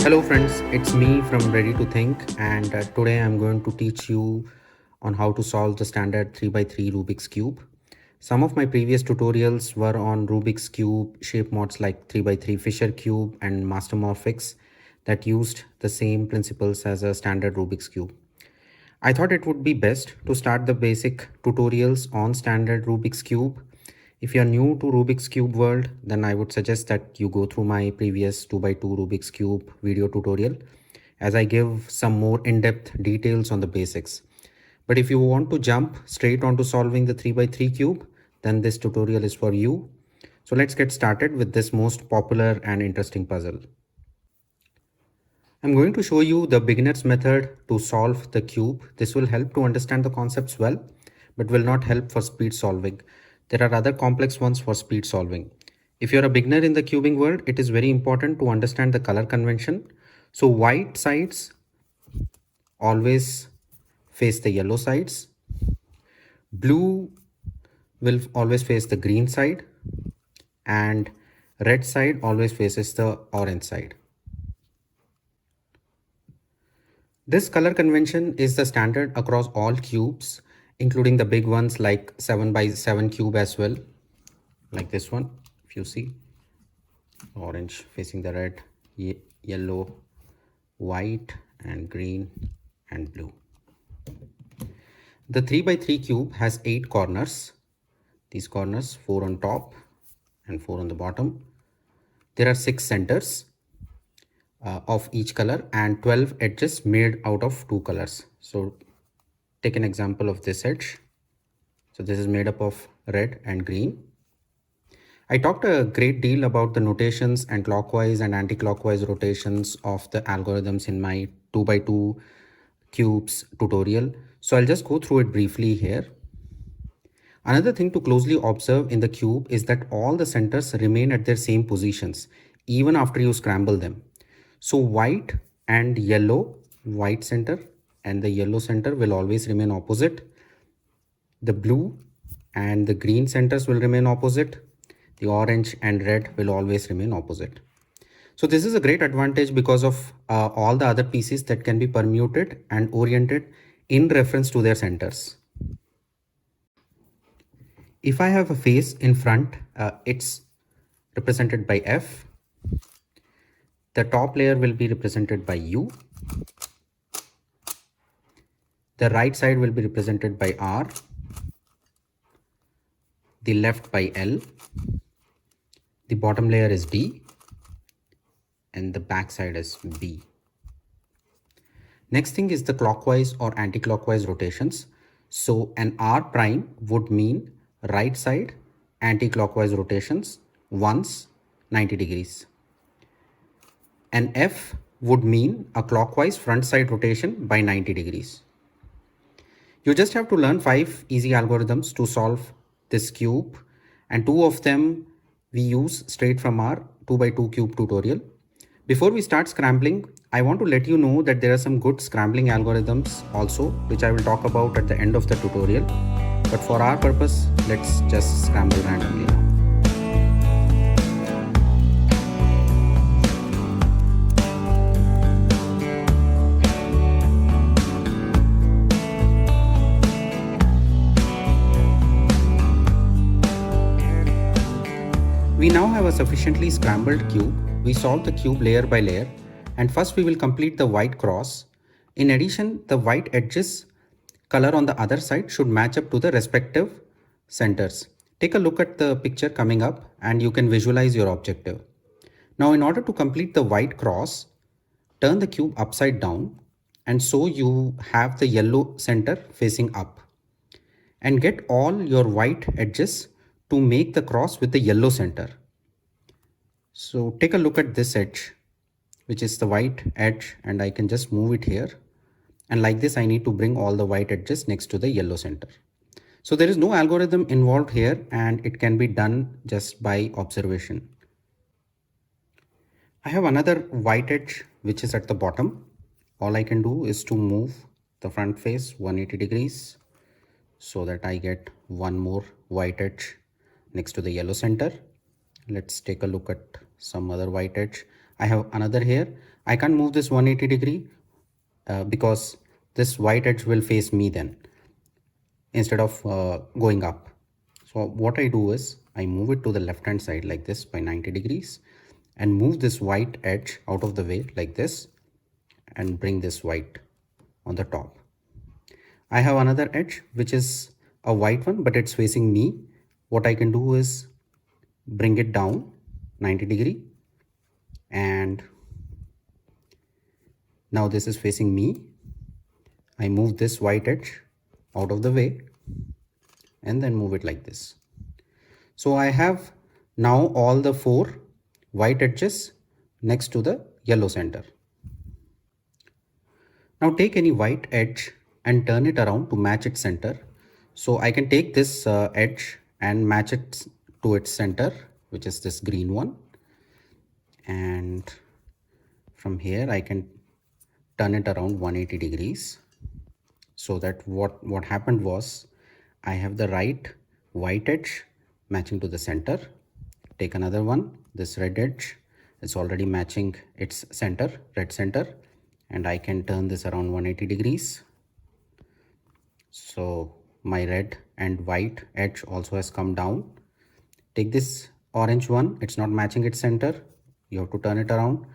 Hello friends, it's me from Ready to Think, and today I'm going to teach you on how to solve the standard 3 by 3 Rubik's Cube. Some of my previous tutorials were on Rubik's Cube shape mods like 3 by 3 Fisher Cube and Mastermorphics that used the same principles as a standard Rubik's Cube. I thought it would be best to start the basic tutorials on standard Rubik's Cube. If you are new to Rubik's Cube world, then I would suggest that you go through my previous 2 by 2 Rubik's Cube video tutorial, as I give some more in-depth details on the basics. But if you want to jump straight onto solving the 3 by 3 cube, then this tutorial is for you. So let's get started with this most popular and interesting puzzle. I'm going to show you the beginner's method to solve the cube. This will help to understand the concepts well, but will not help for speed solving. There are other complex ones for speed solving. If you're a beginner in the cubing world, it is very important to understand the color convention. So white sides always face the yellow sides. Blue will always face the green side, and red side always faces the orange side. This color convention is the standard across all cubes, including the big ones like 7 by 7 cube as well, like this one. If you see, orange facing the red, yellow, white, and green and blue. The 3 by 3 cube has 8 corners. These corners, 4 on top and 4 on the bottom. There are 6 centers of each color and 12 edges made out of 2 colors. So take an example of this edge. So this is made up of red and green. I talked a great deal about the notations and clockwise and anti-clockwise rotations of the algorithms in my 2 by 2 cubes tutorial. So I'll just go through it briefly here. Another thing to closely observe in the cube is that all the centers remain at their same positions even after you scramble them. So white and yellow, white center and the yellow center will always remain opposite. The blue and the green centers will remain opposite. The orange and red will always remain opposite. So this is a great advantage because of all the other pieces that can be permuted and oriented in reference to their centers. If I have a face in front, it's represented by F. The top layer will be represented by U. The right side will be represented by R. The left by L. The bottom layer is D. And the back side is B. Next thing is the clockwise or anti-clockwise rotations. So an R prime would mean right side anti-clockwise rotations once 90 degrees. An F would mean a clockwise front side rotation by 90 degrees. You just have to learn 5 easy algorithms to solve this cube, and 2 of them we use straight from our 2 by 2 cube tutorial. Before we start scrambling, I want to let you know that there are some good scrambling algorithms also, which I will talk about at the end of the tutorial. But for our purpose, let's just scramble randomly now. We now have a sufficiently scrambled cube. We solve the cube layer by layer, and first we will complete the white cross. In addition, the white edges color on the other side should match up to the respective centers. Take a look at the picture coming up and you can visualize your objective. Now in order to complete the white cross, turn the cube upside down, and so you have the yellow center facing up. And get all your white edges to make the cross with the yellow center. So take a look at this edge, which is the white edge, and I can just move it here. And like this, I need to bring all the white edges next to the yellow center. So there is no algorithm involved here, and it can be done just by observation. I have another white edge which is at the bottom. All I can do is to move the front face 180 degrees so that I get one more white edge next to the yellow center. Let's take a look at some other white edge. I have another here. I can't move this 180 degree because this white edge will face me then instead of going up. So what I do is I move it to the left hand side like this by 90 degrees and move this white edge out of the way like this and bring this white on the top. I have another edge which is a white one, but it's facing me. What I can do is bring it down 90 degree, and now this is facing me. I move this white edge out of the way and then move it like this. So I have now all the 4 white edges next to the yellow center. Now take any white edge and turn it around to match its center. So I can take this edge and match it to its center, which is this green one. And from here I can turn it around 180 degrees. So that what happened was I have the right white edge matching to the center. Take another one, this red edge, it's already matching its center, red center, and I can turn this around 180 degrees. So my red and white edge also has come down. Take this orange one, it's not matching its center. You have to turn it around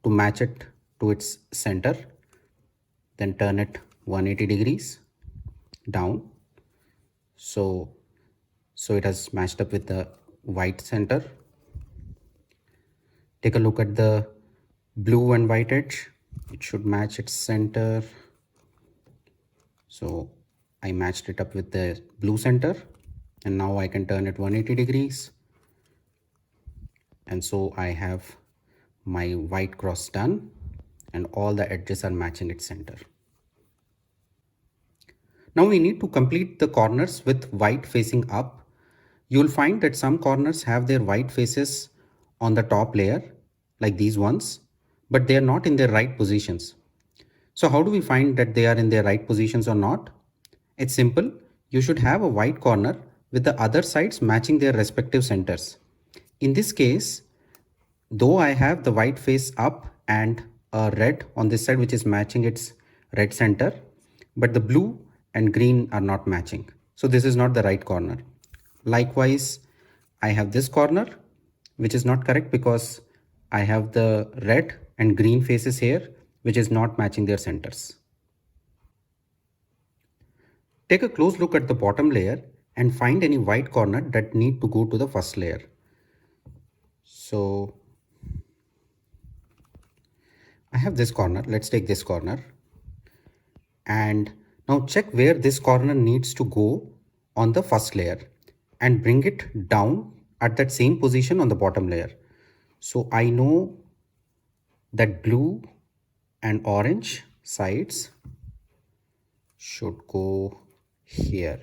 to match it to its center. Then turn it 180 degrees down. So it has matched up with the white center. Take a look at the blue and white edge. It should match its center. So I matched it up with the blue center, and now I can turn it 180 degrees. And so I have my white cross done and all the edges are matching its center. Now we need to complete the corners with white facing up. You'll find that some corners have their white faces on the top layer, like these ones, but they are not in their right positions. So how do we find that they are in their right positions or not? It's simple. You should have a white corner with the other sides matching their respective centers. In this case, though I have the white face up and a red on this side which is matching its red center, but the blue and green are not matching. So this is not the right corner. Likewise, I have this corner which is not correct because I have the red and green faces here which is not matching their centers. Take a close look at the bottom layer and find any white corner that need to go to the first layer. So I have this corner. Let's take this corner. And now check where this corner needs to go on the first layer and bring it down at that same position on the bottom layer. So I know that blue and orange sides should go here.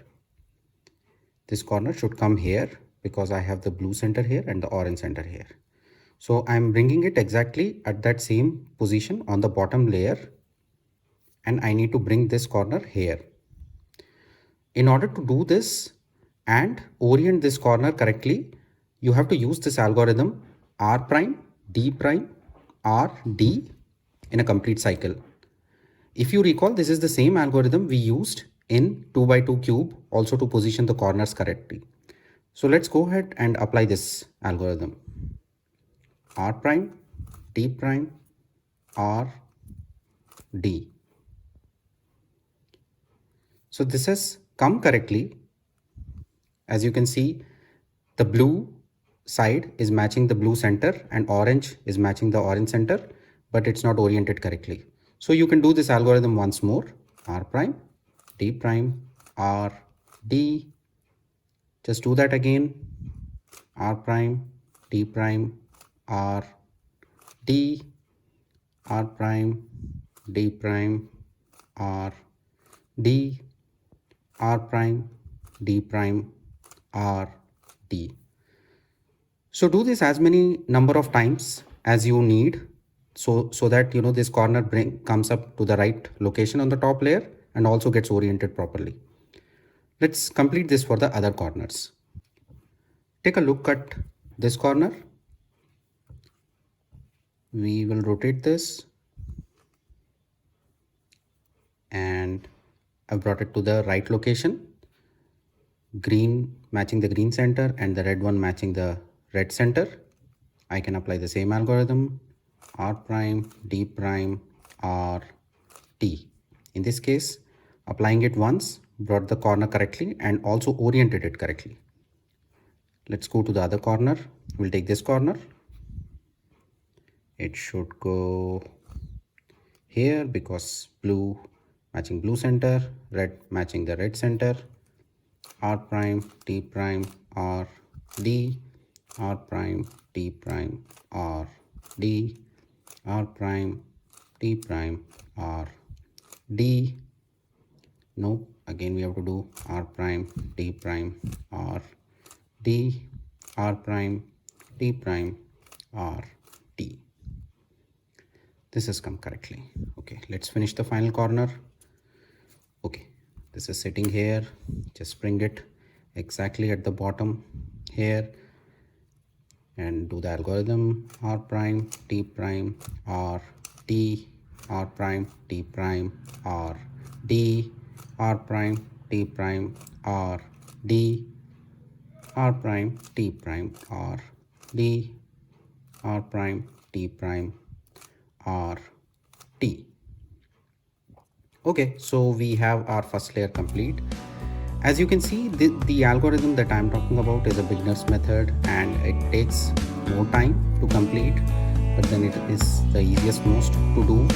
This corner should come here because I have the blue center here and the orange center here. So I'm bringing it exactly at that same position on the bottom layer, and I need to bring this corner here. In order to do this and orient this corner correctly, you have to use this algorithm R prime, D prime, R, D in a complete cycle. If you recall, this is the same algorithm we used in 2x2 cube also to position the corners correctly. So let's go ahead and apply this algorithm. R prime, D prime, R, D. So this has come correctly. As you can see, the blue side is matching the blue center and orange is matching the orange center, but it's not oriented correctly. So you can do this algorithm once more. R prime, D prime, R, D. Just do that again. R prime, D prime, R, D, R prime, D prime, R, D, R prime, D prime, R, D. So do this as many number of times as you need so that this corner comes up to the right location on the top layer and also gets oriented properly. Let's complete this for the other corners. Take a look at this corner. We will rotate this and I've brought it to the right location. Green matching the green center and the red one matching the red center. I can apply the same algorithm, R prime, D prime, R, T. In this case, applying it once brought the corner correctly and also oriented it correctly. Let's go to the other corner. We'll take this corner. It should go here because blue matching blue center, red matching the red center. R prime, T prime, R, D, R prime, T prime, R, D, R prime, T prime, R, D. No, again we have to do R prime, T prime, R, D, R prime, T prime, R, T. This has come correctly. Okay, let's finish the final corner. Okay, this is sitting here. Just bring it exactly at the bottom here and do the algorithm. R prime, T prime, R, T, R prime, T prime, R, D, R prime, T prime, R, D, R prime, T prime, R, D, R prime, T prime, R, T. Okay, so we have our first layer complete. As you can see, the algorithm that I'm talking about is a beginner's method and it takes more time to complete, but then it is the easiest most to do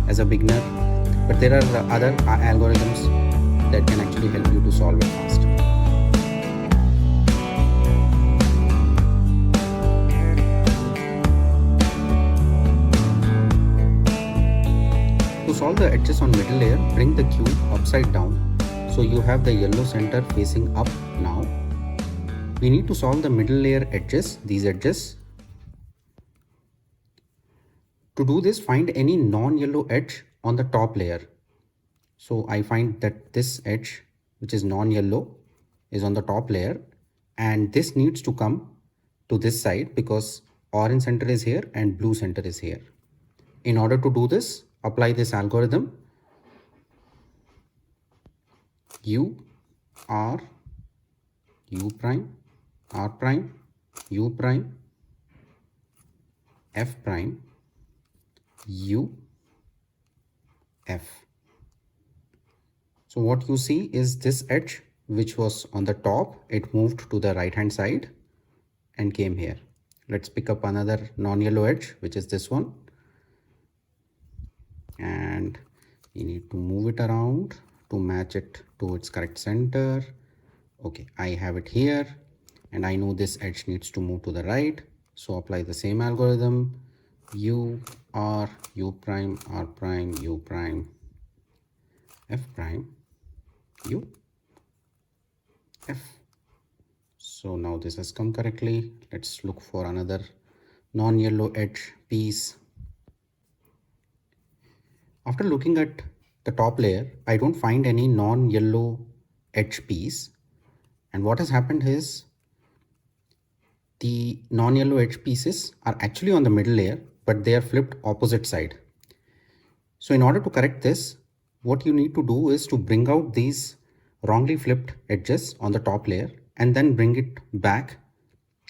as a beginner. But there are other algorithms that can actually help you to solve it fast. To solve the edges on middle layer, bring the cube upside down so you have the yellow center facing up now. We need to solve the middle layer edges, these edges. To do this, find any non-yellow edge on the top layer. So I find that this edge, which is non-yellow, is on the top layer, and this needs to come to this side because orange center is here and blue center is here. In order to do this, apply this algorithm. U, R, U prime, R prime, U prime, F prime, U, F. So what you see is this edge, which was on the top, it moved to the right hand side and came here. Let's pick up another non-yellow edge, which is this one. And you need to move it around to match it to its correct center. Okay, I have it here and I know this edge needs to move to the right. So apply the same algorithm. U, R, U prime, R prime, U prime, F prime, U, F. So now this has come correctly. Let's look for another non-yellow edge piece. After looking at the top layer, I don't find any non-yellow edge piece. And what has happened is the non-yellow edge pieces are actually on the middle layer, but they are flipped opposite side. So in order to correct this, what you need to do is to bring out these wrongly flipped edges on the top layer and then bring it back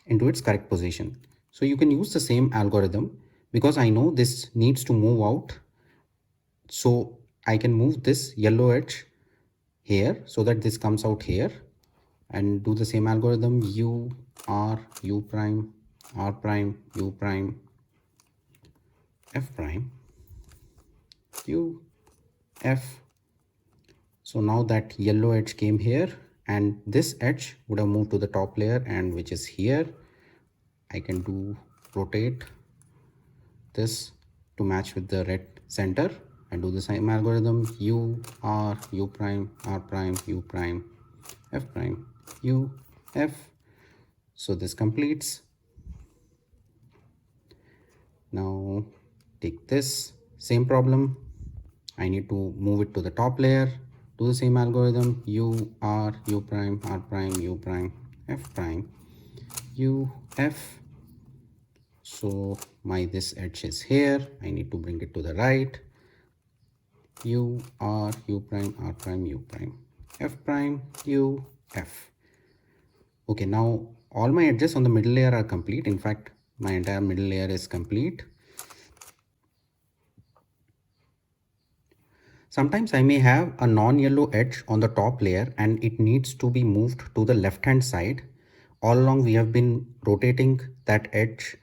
into its correct position. So you can use the same algorithm because I know this needs to move out. So I can move this yellow edge here so that this comes out here and do the same algorithm. U, R, U prime, R prime, U prime, F prime, U, F. So now that yellow edge came here and this edge would have moved to the top layer, and which is here. I can do rotate this to match with the red center and do the same algorithm. U, R, U prime, R prime, U prime, F prime, U, F. So this completes. Now take this same problem. I need to move it to the top layer. Do the same algorithm. U, R, U prime, R prime, U prime, F prime, U, F. So my this edge is here. I need to bring it to the right. U, R, U prime, R prime, U prime, F prime, U, F. Okay, now all my edges on the middle layer are complete. In fact, my entire middle layer is complete. Sometimes I may have a non-yellow edge on the top layer and it needs to be moved to the left hand side. All along we have been rotating that edge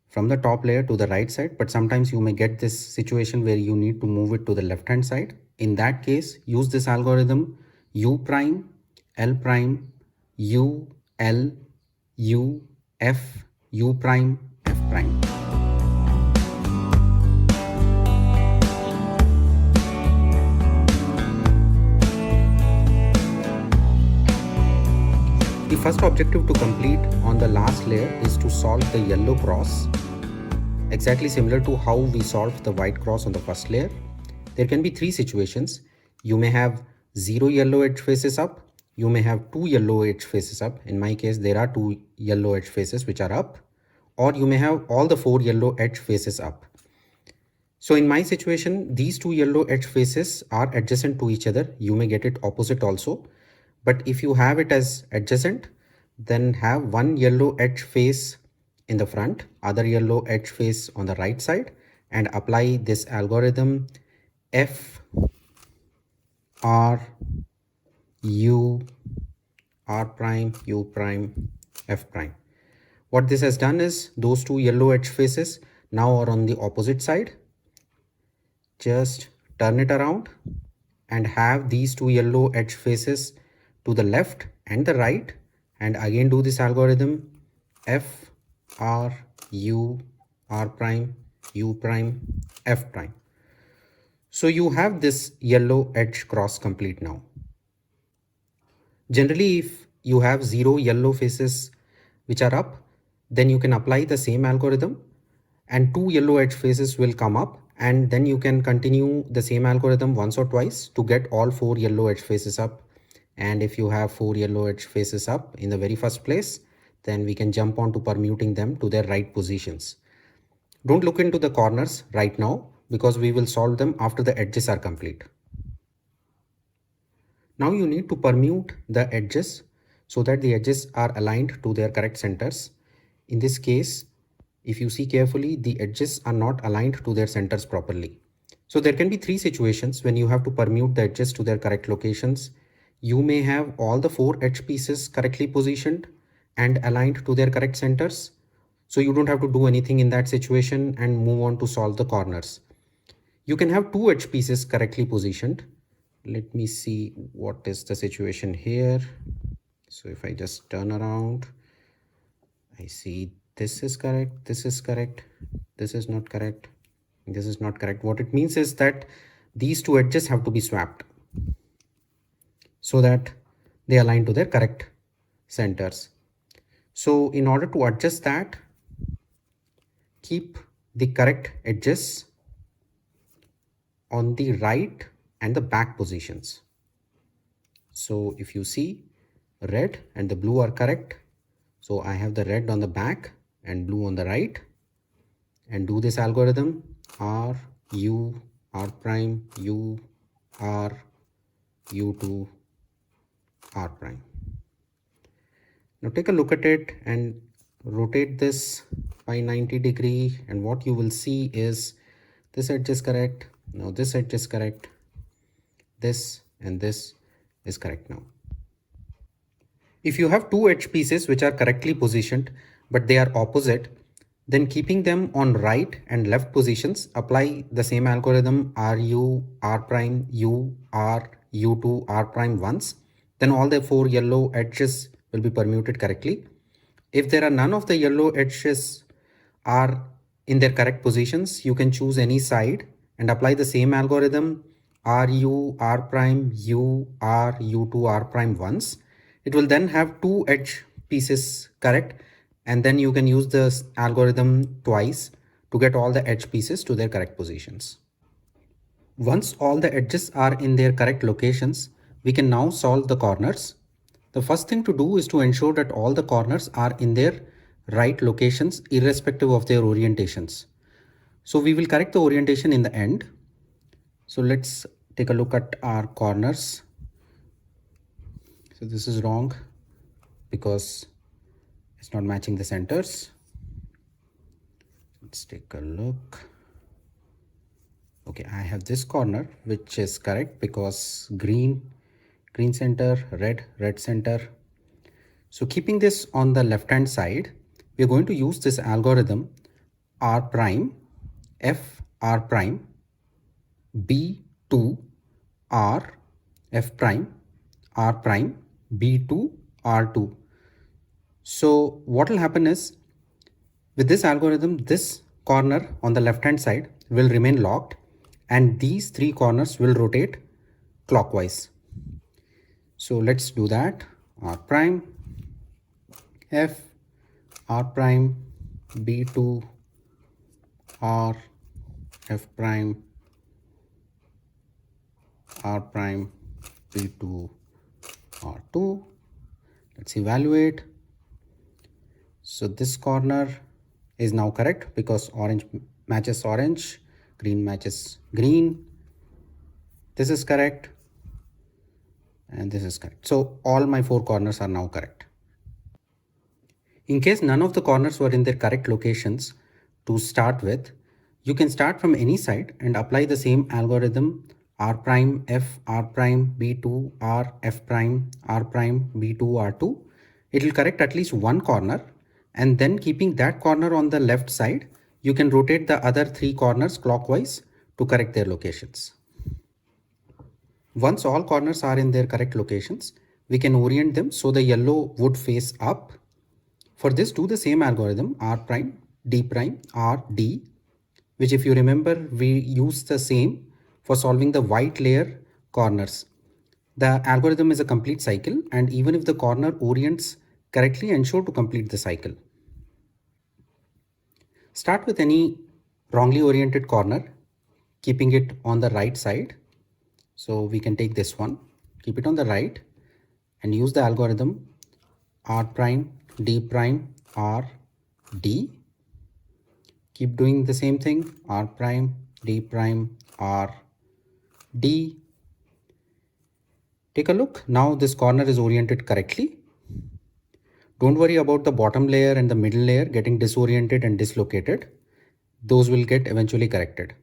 from the top layer to the right side, but sometimes you may get this situation where you need to move it to the left hand side. In that case, use this algorithm U prime, L prime, U, L, U, F, U prime, F prime. The first objective to complete on the last layer is to solve the yellow cross, exactly similar to how we solved the white cross on the first layer. There can be three situations. You may have 0 yellow edge faces up. You may have 2 yellow edge faces up. In my case, there are 2 yellow edge faces which are up. Or you may have all the 4 yellow edge faces up. So in my situation, these 2 yellow edge faces are adjacent to each other. You may get it opposite also. But if you have it as adjacent, then have one yellow edge face in the front, other yellow edge face on the right side, and apply this algorithm F, R, U, R prime, U prime, F prime. What this has done is those 2 yellow edge faces now are on the opposite side. Just turn it around and have these 2 yellow edge faces to the left and the right, and again do this algorithm F, R, U, R prime, U prime, F prime. So you have this yellow edge cross complete now. Generally, if you have 0 yellow faces which are up, then you can apply the same algorithm and 2 yellow edge faces will come up, and then you can continue the same algorithm once or twice to get all 4 yellow edge faces up. And if you have 4 yellow edge faces up in the very first place, then we can jump on to permuting them to their right positions. Don't look into the corners right now because we will solve them after the edges are complete. Now you need to permute the edges so that the edges are aligned to their correct centers. In this case, if you see carefully, the edges are not aligned to their centers properly. So there can be three situations when you have to permute the edges to their correct locations. You may have all the 4 edge pieces correctly positioned and aligned to their correct centers. So you don't have to do anything in that situation and move on to solve the corners. You can have 2 edge pieces correctly positioned. Let me see what is the situation here. So if I just turn around, I see this is correct, this is correct, this is not correct, this is not correct. What it means is that these 2 edges have to be swapped so that they align to their correct centers. So in order to adjust that, keep the correct edges on the right and the back positions. So if you see, red and the blue are correct. So I have the red on the back and blue on the right, and do this algorithm R, U, R prime, U, R, U2, R prime. Now take a look at it and rotate this by 90 degree, and what you will see is this edge is correct. Now this edge is correct. This and this is correct now. If you have 2 edge pieces which are correctly positioned but they are opposite, then keeping them on right and left positions, apply the same algorithm RU, R prime, U, R, U2, R prime once. Then all the 4 yellow edges will be permuted correctly. If there are none of the yellow edges are in their correct positions, you can choose any side and apply the same algorithm RU, R prime, U, R, U2, R prime once. It will then have 2 edge pieces correct, and then you can use this algorithm twice to get all the edge pieces to their correct positions. Once all the edges are in their correct locations, we can now solve the corners. The first thing to do is to ensure that all the corners are in their right locations irrespective of their orientations. So we will correct the orientation in the end. So let's take a look at our corners. So this is wrong because it's not matching the centers. Let's take a look. Okay, I have this corner which is correct because green center, red center. So keeping this on the left hand side, we are going to use this algorithm R prime, F R prime, B2 R, F prime, R prime, B2 R2. So what will happen is, with this algorithm, this corner on the left hand side will remain locked and these three corners will rotate clockwise. So let's do that. R prime, F, R prime, B2, R, F prime, R prime, B2, R2. Let's evaluate. So this corner is now correct because orange matches orange, green matches green. This is correct and this is correct. So all my four corners are now correct. In case none of the corners were in their correct locations to start with, you can start from any side and apply the same algorithm R prime, F, R prime, B2, R, F prime, R prime, B2, R2. It will correct at least one corner, and then keeping that corner on the left side, you can rotate the other three corners clockwise to correct their locations. Once all corners are in their correct locations, we can orient them so the yellow would face up. For this, do the same algorithm R prime, D prime, R, D, which if you remember, we use the same for solving the white layer corners. The algorithm is a complete cycle, and even if the corner orients correctly, ensure to complete the cycle. Start with any wrongly oriented corner, keeping it on the right side. So we can take this one, keep it on the right, and use the algorithm R prime, D prime, R, D. Keep doing the same thing, R prime, D prime, R, D. Take a look. Now this corner is oriented correctly. Don't worry about the bottom layer and the middle layer getting disoriented and dislocated. Those will get eventually corrected.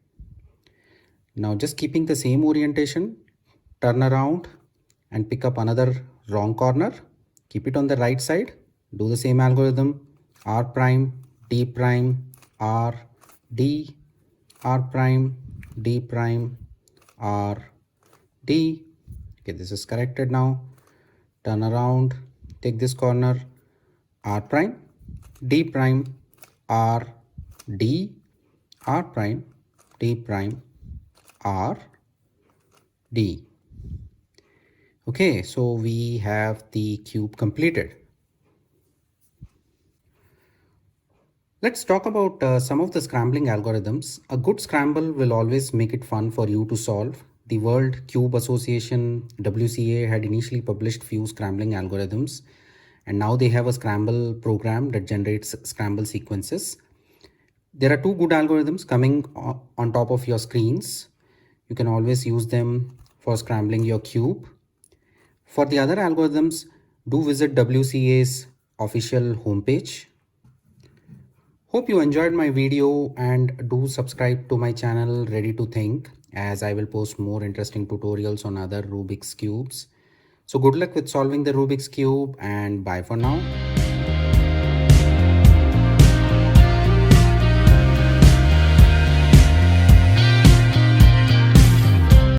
Now just keeping the same orientation, turn around and pick up another wrong corner. Keep it on the right side. Do the same algorithm, R prime, D prime, R, D, R prime, D prime, R, D. Okay, this is corrected now. Turn around, take this corner, R prime, D prime, R, D, R prime, D prime, R, D. Okay, so we have the cube completed. Let's talk about some of the scrambling algorithms. A good scramble will always make it fun for you to solve. The World Cube Association, WCA, had initially published few scrambling algorithms, and now they have a scramble program that generates scramble sequences. There are two good algorithms coming on top of your screens. You can always use them for scrambling your cube. For the other algorithms, do visit WCA's official homepage. Hope you enjoyed my video, and do subscribe to my channel Ready to Think, as I will post more interesting tutorials on other Rubik's Cubes. So good luck with solving the Rubik's Cube, and bye for now.